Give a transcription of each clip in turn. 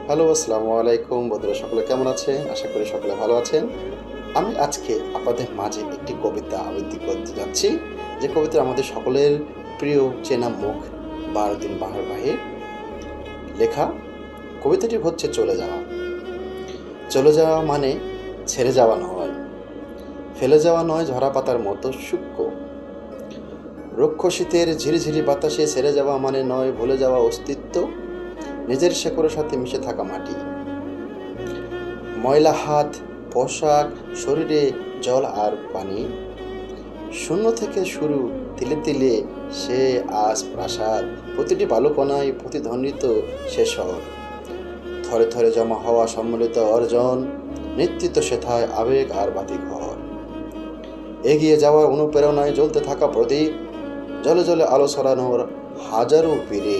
Hello, আসসালামু আলাইকুম বন্ধুরা, সকলে কেমন আছেন? আশা করি সকলে ভালো আছেন। আমি আজকে আপনাদের মাঝে একটি কবিতা আবৃত্তি করতে যাচ্ছি, যে কবিতা আমাদের সকলের প্রিয় চেনা মুখ বারুদ্দিন বাহার ভাইয়ের লেখা। কবিতাটি হচ্ছে চলে যাওয়া। চলে যাওয়া মানে ছেড়ে যাওয়া নয়, ফেলে যাওয়া নয়, ঝরা পাতার মতো সূক্ষ্ম। রুক্ষ শীতের ঝিরিঝিরি বাতাসে ছেড়ে যাওয়া মানে নয় ভুলে যাওয়া অস্তিত্ব, নিজের শেকড়ের সাথে মিশে থাকা মাটি। ময়লা হাত, পোশাক, শরীরে জল আর পানি, শূন্য থেকে শুরু, তিলে তিলে সে আজ প্রাসাদ, প্রতিটি বালুকণায় প্রতিধ্বনিত সে শহর। থরে থরে জমা হওয়া সম্মিলিত অর্জন, নেতৃত্ব সেথায় আবেগ আর বাতিঘর। এগিয়ে যাওয়ার অনুপ্রেরণায় জ্বলতে থাকা প্রদীপ, জলে জলে আলো ছড়ানোর হাজারো পীরে।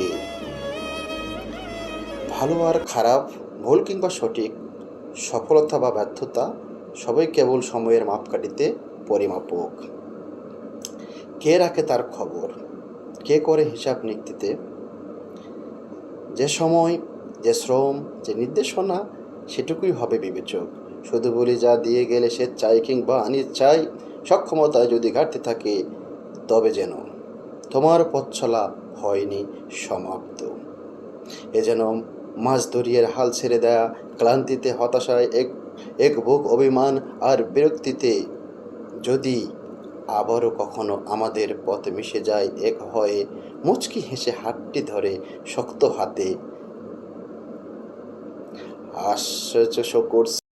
ভালো আর খারাপ, ভুল কিংবা সঠিক, সফলতা বা ব্যর্থতা, সবই কেবল সময়ের মাপকাঠিতে পরিমাপক। কে রাখে তার খবর, কে করে হিসাব নিক্তিতে? যে সময়, যে শ্রম, যে নির্দেশনা, সেটুকুই হবে বিবেচক। শুধু বলি যা দিয়ে গেলে সে চাই কিংবা আনি চাই, সক্ষমতায় যদি ঘাটতি থাকে তবে যেন তোমার পথ চলা হয়নি সমাপ্ত। এ যেন মাছ দরিয়ার হাল ছেড়ে দেয়া, ক্লান্তিতে, হতাশায়, এক এক বুক অভিমান আর বিরক্তিতে। যদি আবারও কখনো আমাদের পথ মিশে যায় এক হয়ে, মুচকি হেসে হাতটি ধরে শক্ত হাতে আশ্চর্য করছে।